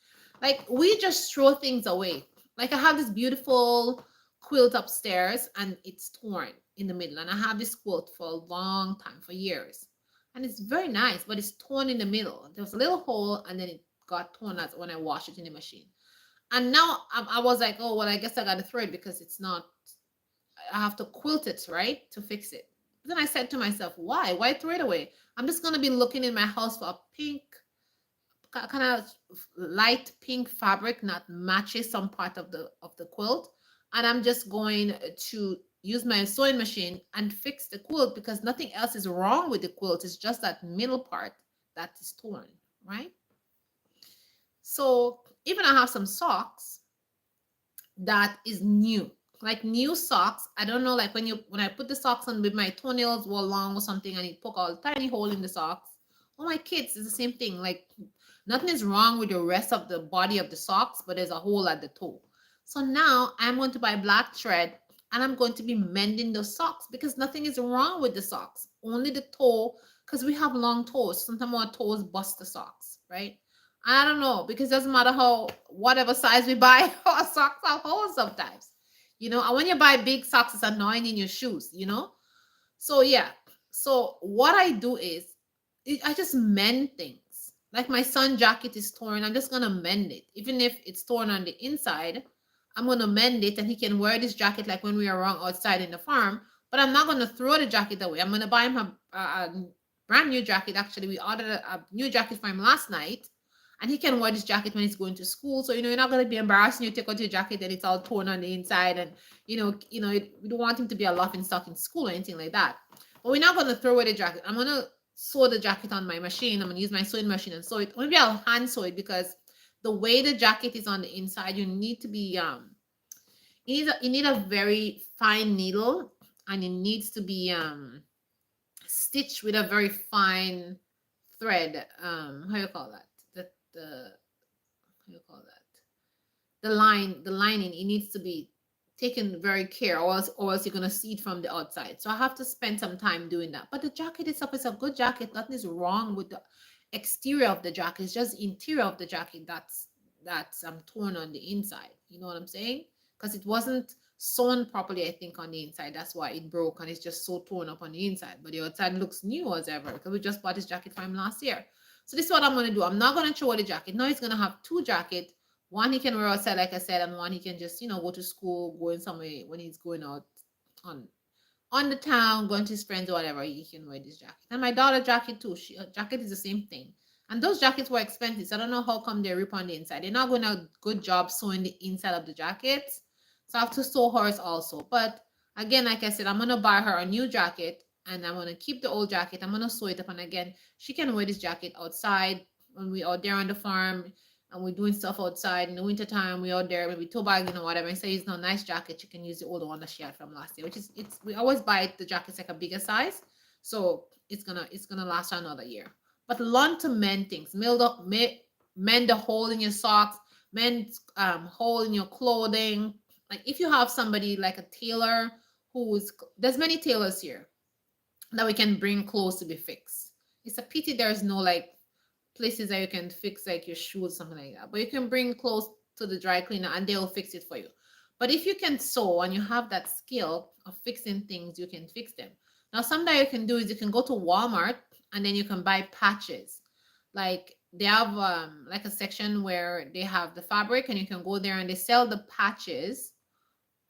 Like we just throw things away. Like I have this beautiful quilt upstairs and it's torn in the middle. And I have this quilt for a long time, for years. And it's very nice, but it's torn in the middle. There's a little hole and then it got torn out when I washed it in the machine. And now I was like, oh, well, I guess I got to throw it because it's not, I have to quilt it, right, to fix it. Then I said to myself, why throw it away? I'm just going to be looking in my house for a pink, kind of light pink fabric that matches some part of the quilt. And I'm just going to use my sewing machine and fix the quilt because nothing else is wrong with the quilt. It's just that middle part that is torn, right? So even I have some socks that is new. Like new socks, I don't know, like when I put the socks on with my toenails were long or something and it poke a tiny hole in the socks. Oh, my kids, it's the same thing. Like nothing is wrong with the rest of the body of the socks, but there's a hole at the toe. So now I'm going to buy black thread and I'm going to be mending the socks because nothing is wrong with the socks. Only the toe, because we have long toes. Sometimes our toes bust the socks, right? I don't know, because it doesn't matter whatever size we buy, our socks have holes sometimes. you know. And when you buy big socks, it's annoying in your shoes, you know. So yeah. So what I do is I just mend things. Like my son jacket is torn, I'm just gonna mend it. Even if it's torn on the inside, I'm gonna mend it and he can wear this jacket like when we are around outside in the farm. But I'm not gonna throw the jacket away. I'm gonna buy him a brand new jacket. Actually, we ordered a new jacket for him last night. And he can wear this jacket when he's going to school. So, you know, you're not gonna be embarrassed when you take out your jacket and it's all torn on the inside. And we don't want him to be a laughing stock in school or anything like that. But we're not gonna throw away the jacket. I'm gonna sew the jacket on my machine. I'm gonna use my sewing machine and sew it. Maybe I'll hand sew it because the way the jacket is on the inside, you need to be you need a very fine needle, and it needs to be stitched with a very fine thread. How you call that? The how you call that? The lining, it needs to be taken very care, or else you're gonna see it from the outside. So I have to spend some time doing that. But the jacket itself is a good jacket. Nothing is wrong with the exterior of the jacket. It's just the interior of the jacket that's torn on the inside. You know what I'm saying? Because it wasn't sewn properly, I think, on the inside. That's why it broke and it's just so torn up on the inside. But the outside looks new as ever because we just bought this jacket for him last year. So this is what I'm gonna do. I'm not gonna throw away the jacket. Now he's gonna have two jackets. One he can wear outside, like I said, and one he can just, go to school, going somewhere when he's going out on on the town, going to his friends or whatever. He can wear this jacket. And my daughter jacket too. Her jacket is the same thing. And those jackets were expensive. So I don't know how come they rip on the inside. They're not going to good job sewing the inside of the jackets. So I have to sew hers also. But again, like I said, I'm gonna buy her a new jacket and I'm gonna keep the old jacket. I'm gonna sew it up, and again, she can wear this jacket outside when we out there on the farm and we're doing stuff outside in the winter time. We out there maybe tobagging or whatever. Instead of using a nice jacket, you can use the older one that she had from last year, which is we always buy the jackets like a bigger size, so it's gonna last another year. But learn to mend things. Mend the hole in your socks. Mend hole in your clothing. Like if you have somebody like a tailor there's many tailors here that we can bring clothes to be fixed. It's a pity there's no like places that you can fix like your shoes, something like that. But you can bring clothes to the dry cleaner and they'll fix it for you. But if you can sew and you have that skill of fixing things, you can fix them. Now, something that you can do is you can go to Walmart and then you can buy patches. Like they have like a section where they have the fabric and you can go there and they sell the patches.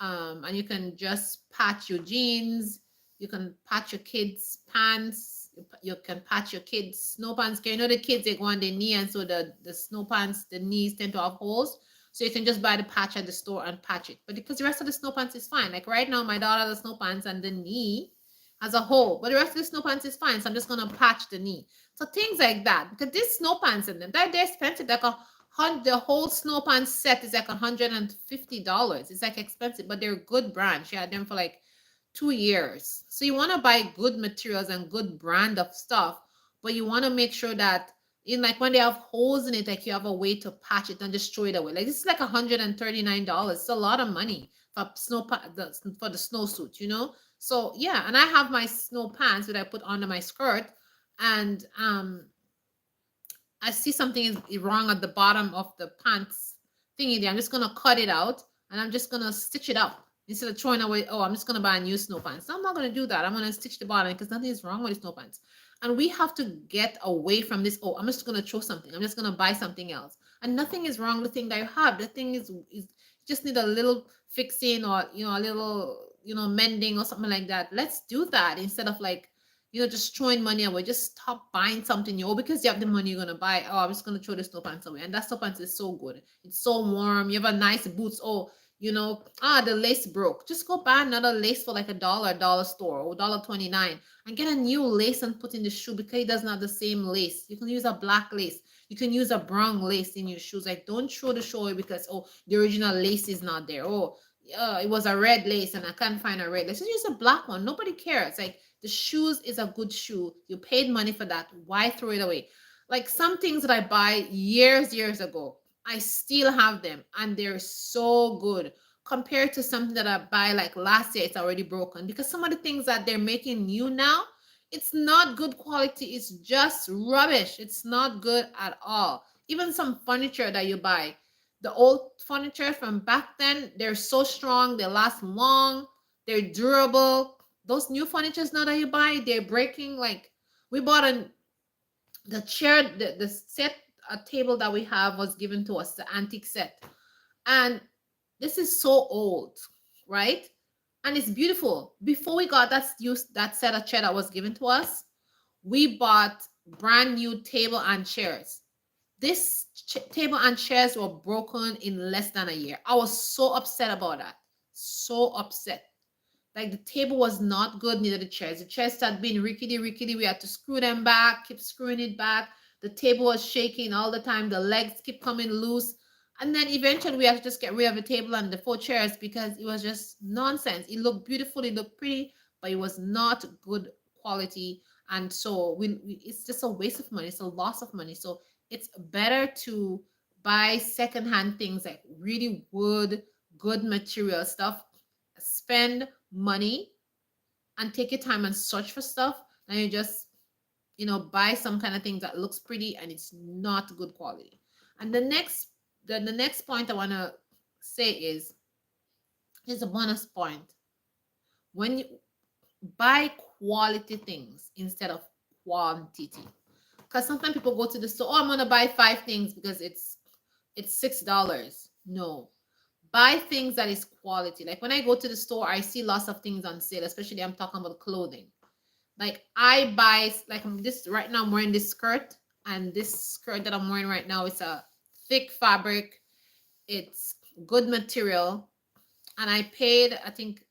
And you can just patch your jeans, you can patch your kids' pants, you can patch your kids' snow pants. You know the kids, they go on their knee, and so the snow pants, the knees tend to have holes. So you can just buy the patch at the store and patch it. But because the rest of the snow pants is fine. Like right now, my daughter has the snow pants and the knee has a hole, but the rest of the snow pants is fine. So I'm just gonna patch the knee. So things like that. Because these snow pants in them, they're expensive. Like the whole snow pants set is like $150. It's like expensive, but they're good brand. She had them for like 2 years. So you want to buy good materials and good brand of stuff, but you want to make sure that in like when they have holes in it, like you have a way to patch it and just throw it away. Like this is like $139. It's a lot of money for for the snowsuit, you know. So yeah, and I have my snow pants that I put under my skirt, and I see something is wrong at the bottom of the pants thingy there. I'm just gonna cut it out and I'm just gonna stitch it up instead of throwing away. Oh, I'm just gonna buy a new snow pants. No, I'm not gonna do that. I'm gonna stitch the bottom because nothing is wrong with the snow pants. And we have to get away from this. Oh, I'm just gonna throw something. I'm just gonna buy something else. And nothing is wrong with the thing that you have. The thing is just need a little fixing or a little mending or something like that. Let's do that instead of like just throwing money away. Just stop buying something new. Because you have the money you're gonna buy. Oh, I'm just gonna throw the snow pants away. And that snow pants is so good. It's so warm. You have a nice boots. Oh, the lace broke. Just go buy another lace for like $1 store or $1.29 and get a new lace and put in the shoe because it doesn't have the same lace. You can use a black lace. You can use a brown lace in your shoes. Like don't throw the shoe away because the original lace is not there. It was a red lace and I can't find a red lace. Just use a black one. Nobody cares. Like the shoes is a good shoe. You paid money for that. Why throw it away? Like some things that I buy years ago, I still have them and they're so good compared to something that I buy like last year. It's already broken because some of the things that they're making new now, it's not good quality. It's just rubbish. It's not good at all. Even some furniture that you buy, The old furniture from back then, they're so strong, they last long, they're durable. Those new furnitures now that you buy, they're breaking. Like we bought the chair, the set a table that we have was given to us, the antique set. And this is so old, right? And it's beautiful. Before we got that set of chair that was given to us, we bought brand new table and chairs. This table and chairs were broken in less than a year. I was so upset about that. So upset. Like the table was not good, neither the chairs. The chairs started being rickety, rickety. We had to screw them back, keep screwing it back. The table was shaking all the time. The legs keep coming loose. And then eventually we had to just get rid of the table and the 4 chairs because it was just nonsense. It looked beautiful, it looked pretty, but it was not good quality. And so it's just a waste of money. It's a loss of money. So it's better to buy secondhand things like really wood, good material stuff. Spend money and take your time and search for stuff, and you just buy some kind of thing that looks pretty and it's not good quality. And the next point I want to say is a bonus point. When you buy quality things instead of quantity, because sometimes people go to the store, oh, I'm going to buy 5 things because it's $6. No, buy things that is quality. Like when I go to the store, I see lots of things on sale, especially I'm talking about clothing. Like I buy, like this right now I'm wearing this skirt, and this skirt that I'm wearing right now is a thick fabric. It's good material, and I paid, I think,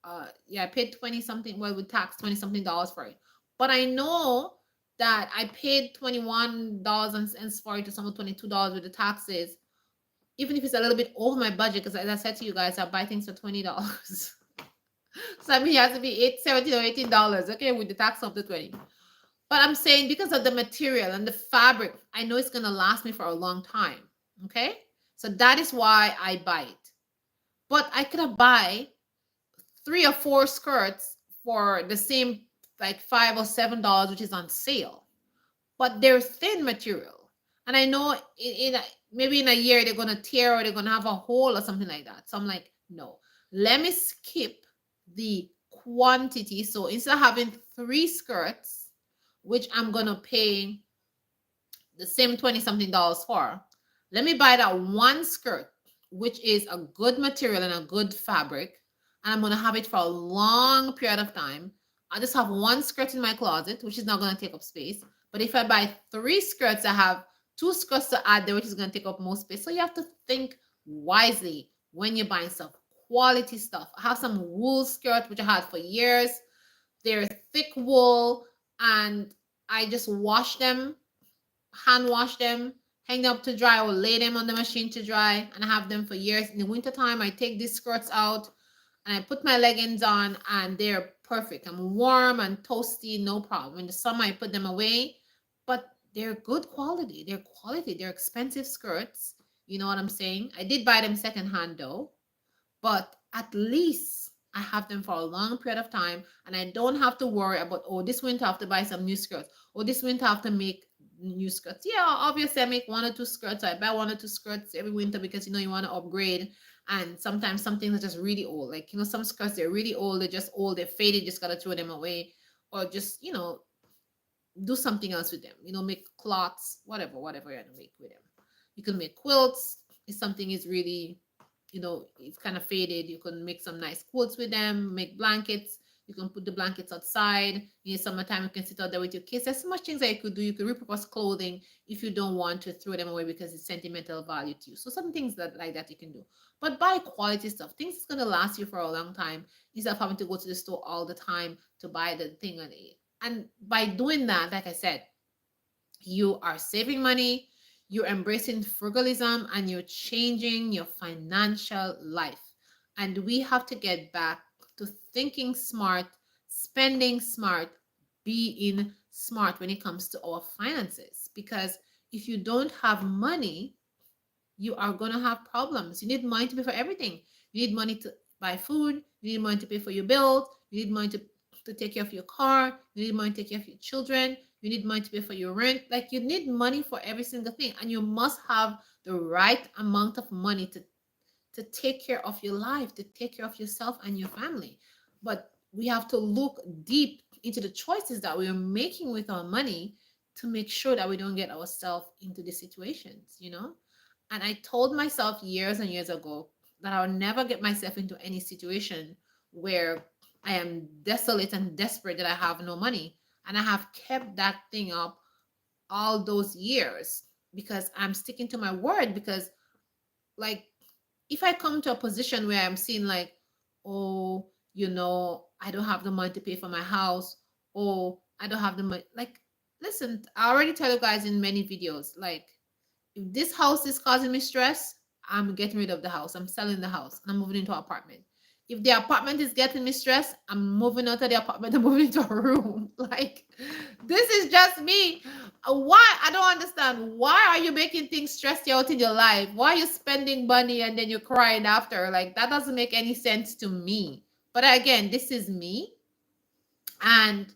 I paid 20 something, well, with tax, 20 something dollars for it. But I know that I paid $21 and cents for it, to some $22 with the taxes, even if it's a little bit over my budget, because as I said to you guys, I buy things for $20. So I mean, it has to be $17 or $18, okay, with the tax of the 20. But I'm saying because of the material and the fabric, I know it's gonna last me for a long time. Okay, so that is why I buy it. But I could have buy 3 or 4 skirts for the same, like $5 or $7, which is on sale. But they're thin material, and I know maybe in a year they're gonna tear or they're gonna have a hole or something like that. So I'm like, no, let me skip the quantity. So instead of having 3 skirts, which I'm gonna pay the same 20 something dollars for, let me buy that 1 skirt, which is a good material and a good fabric, and I'm gonna have it for a long period of time. I just have 1 skirt in my closet, which is not gonna take up space. But if I buy 3 skirts, I have 2 skirts to add there, which is gonna take up more space. So you have to think wisely when you're buying stuff. Quality stuff. I have some wool skirts which I had for years. They're thick wool, and I just wash them, hand wash them, hang them up to dry, or lay them on the machine to dry, and I have them for years. In the wintertime, I take these skirts out and I put my leggings on, and they're perfect. I'm warm and toasty, no problem. In the summer, I put them away, but they're good quality. They're quality. They're expensive skirts. You know what I'm saying? I did buy them secondhand though, but at least I have them for a long period of time, and I don't have to worry about, oh, this winter I have to buy some new skirts, or this winter I have to make new skirts. Yeah, obviously I make 1 or 2 skirts. I buy 1 or 2 skirts every winter because you want to upgrade. And sometimes some things are just really old. Like, some skirts, they're really old, they're just old, they're faded, just gotta throw them away. Or just, do something else with them. Make cloths, whatever you want to make with them. You can make quilts if something is really, it's kind of faded. You can make some nice quilts with them, make blankets. You can put the blankets outside. In the summertime, you can sit out there with your kids. There's so much things that you could do. You could repurpose clothing if you don't want to throw them away because it's sentimental value to you. So some things like that you can do. But buy quality stuff. Things that's going to last you for a long time instead of having to go to the store all the time to buy the thing. And by doing that, like I said, you are saving money, you're embracing frugalism, and you're changing your financial life. And we have to get back to thinking smart, spending smart, being smart when it comes to our finances. Because if you don't have money, you are going to have problems. You need money to pay for everything. You need money to buy food. You need money to pay for your bills. You need money to take care of your car. You need money to take care of your children. You need money to pay for your rent. Like, you need money for every single thing. And you must have the right amount of money to take care of your life, to take care of yourself and your family. But we have to look deep into the choices that we are making with our money to make sure that we don't get ourselves into these situations, you know? And I told myself years and years ago that I would never get myself into any situation where I am desolate and desperate that I have no money. And I have kept that thing up all those years because I'm sticking to my word. Because, like, if I come to a position where I'm seeing, like, oh, I don't have the money to pay for my house, oh, I don't have the money, like, listen, I already tell you guys in many videos, like, if this house is causing me stress, I'm getting rid of the house. I'm selling the house and I'm moving into an apartment. If the apartment is getting me stress, I'm moving out of the apartment and moving into a room. Like, this is just me. Why? I don't understand. Why are you making things stress you out in your life? Why are you spending money and then you're crying after? Like, that doesn't make any sense to me. But again, this is me. And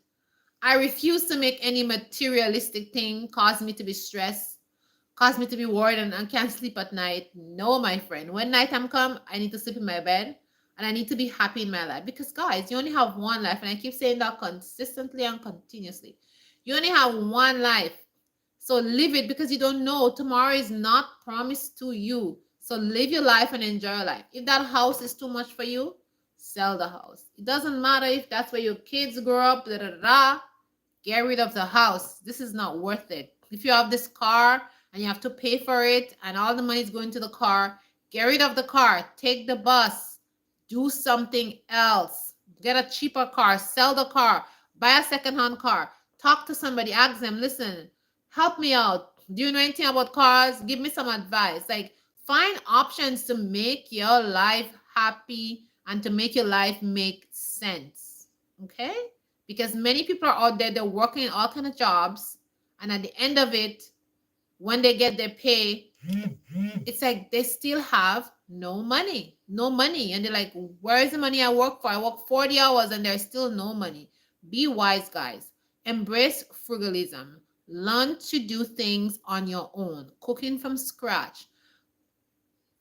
I refuse to make any materialistic thing cause me to be stressed, cause me to be worried and can't sleep at night. No, my friend. When nighttime come, I need to sleep in my bed and I need to be happy in my life. Because guys, you only have one life. And I keep saying that consistently and continuously. You only have one life. So live it, because you don't know. Tomorrow is not promised to you. So live your life and enjoy your life. If that house is too much for you, sell the house. It doesn't matter if that's where your kids grow up, da, da, da, da. Get rid of the house. This is not worth it. If you have this car and you have to pay for it and all the money is going to the car, get rid of the car. Take the bus. Do something else. Get a cheaper car. Sell the car. Buy a second-hand car. Talk to somebody. Ask them, listen, help me out. Do you know anything about cars? Give me some advice. Like, find options to make your life happy and to make your life make sense. Okay? Because many people are out there, they're working all kind of jobs, and at the end of it, when they get their pay, it's like they still have no money, and they're like, where is the money I work for? I work 40 hours and there's still no money. Be wise, guys. Embrace frugalism. Learn to do things on your own, cooking from scratch.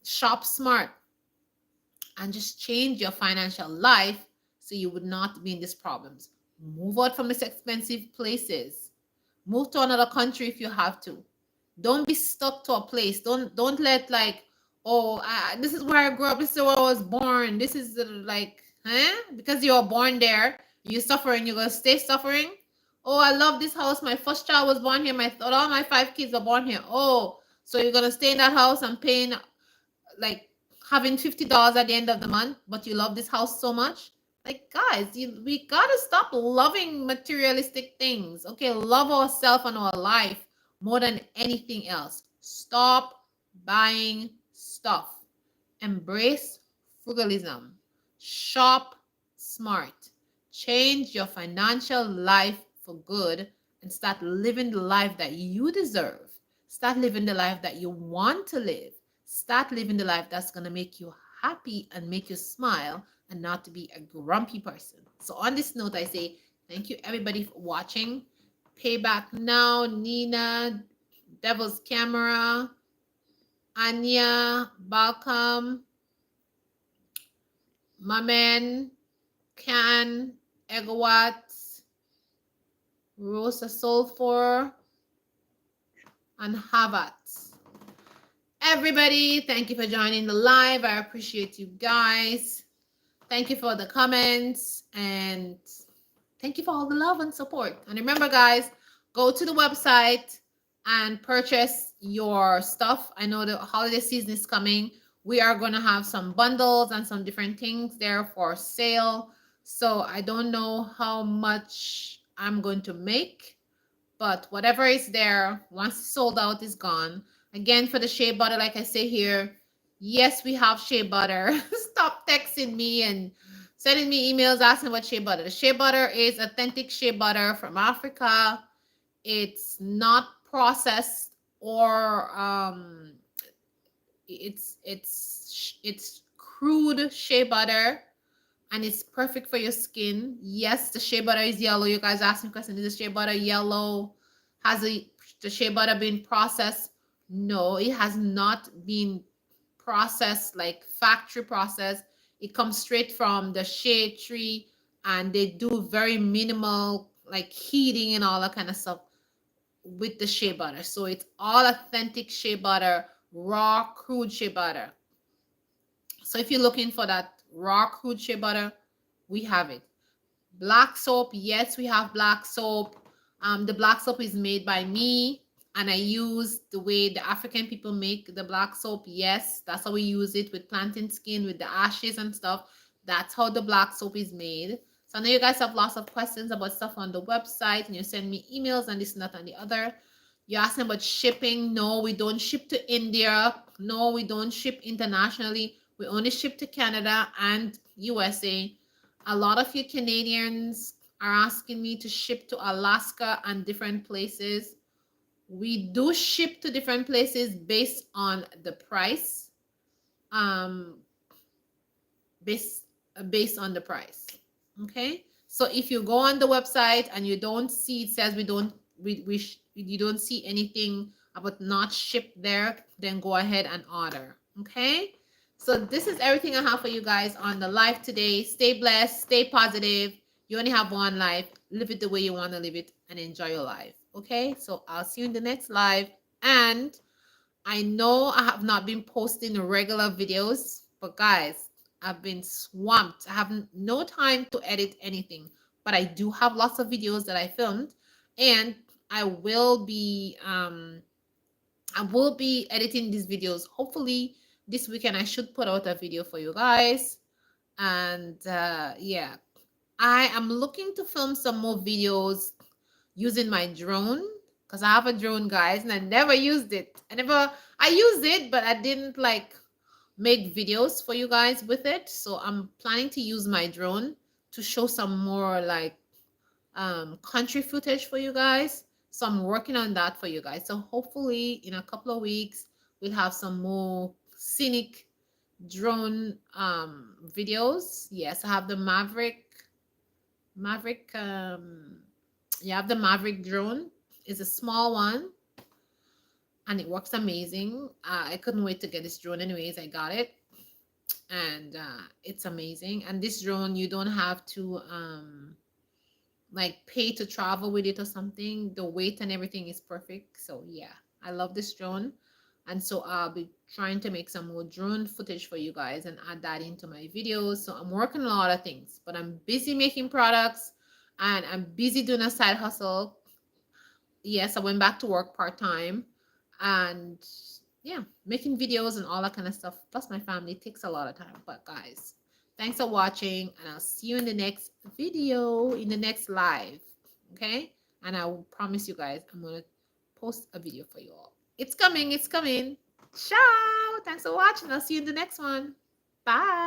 Shop smart, and just change your financial life so you would not be in these problems. Move out from these expensive places. Move to another country if you have to. Don't be stuck to a place. Don't let, like, oh, this is where I grew up. This is where I was born. This is like, because you were born there, you're suffering. You're gonna stay suffering. Oh, I love this house. My first child was born here. All my 5 kids were born here. Oh, so you're gonna stay in that house and paying, like, having $50 at the end of the month, but you love this house so much. Like, guys, we gotta stop loving materialistic things. Okay, love ourselves and our life more than anything else. Stop buying stuff. Embrace frugalism. Shop smart. Change your financial life for good and start living the life that you deserve. Start living the life that you want to live. Start living the life that's going to make you happy and make you smile and not to be a grumpy person. So on this note, I say thank you everybody for watching. Payback Now, Nina, Devil's Camera, Anya, Balcom, Mamen, Can, Egawatts, Rosa Sulfur, and Havat. Everybody, thank you for joining the live. I appreciate you guys. Thank you for the comments and thank you for all the love and support. And remember, guys, go to the website and purchase your stuff. I know the holiday season is coming. We are going to have some bundles and some different things there for sale. So I don't know how much I'm going to make, but whatever is there, once it's sold out, is gone. Again, for the shea butter, like I say here, yes, we have shea butter. Stop texting me and sending me emails asking about shea butter. The shea butter is authentic shea butter from Africa. It's not processed or it's crude shea butter, and it's perfect for your skin. Yes, the shea butter is yellow. You guys ask me questions. Is the shea butter yellow? Has the shea butter been processed? No, it has not been processed like factory process. It comes straight from the shade tree, and they do very minimal like heating and all that kind of stuff with the shea butter. So it's all authentic shea butter, raw crude shea butter. So if you're looking for that raw crude shea butter, we have it. Black soap, yes, we have black soap. The black soap is made by me, and I use the way the African people make the black soap. Yes, that's how we use it, with plantain skin, with the ashes and stuff. That's how the black soap is made. So I know you guys have lots of questions about stuff on the website, and you send me emails and this and that and the other. You're asking about shipping. No, we don't ship to India. No, we don't ship internationally. We only ship to Canada and USA. A lot of you Canadians are asking me to ship to Alaska and different places. We do ship to different places based on the price. Um, based based on the price. Okay. So if you go on the website and you don't see, it says you don't see anything about not shipped there, then go ahead and order. Okay. So this is everything I have for you guys on the live today. Stay blessed, stay positive. You only have one life. Live it the way you want to live it and enjoy your life. Okay. So I'll see you in the next live. And I know I have not been posting regular videos, but guys, I've been swamped. I have no time to edit anything, but I do have lots of videos that I filmed, and I will be editing these videos. Hopefully this weekend I should put out a video for you guys. And yeah, I am looking to film some more videos using my drone, because I have a drone, guys, and I never used it. I used it, but I didn't like make videos for you guys with it. So I'm planning to use my drone to show some more like country footage for you guys. So I'm working on that for you guys. So hopefully in a couple of weeks we'll have some more scenic drone videos. Yes, I have the Maverick you have the Maverick drone. It's a small one and it works amazing. I couldn't wait to get this drone. Anyways, I got it, and it's amazing. And this drone, you don't have to like pay to travel with it or something. The weight and everything is perfect. So yeah, I love this drone. And so I'll be trying to make some more drone footage for you guys and add that into my videos. So I'm working on a lot of things, but I'm busy making products and I'm busy doing a side hustle. Yes, I went back to work part-time, and yeah, making videos and all that kind of stuff. Plus my family takes a lot of time. But guys, thanks for watching, and I'll see you in the next video, in the next live. Okay? And I will promise you guys I'm gonna post a video for you all. It's coming, it's coming. Ciao. Thanks for watching. I'll see you in the next one. Bye.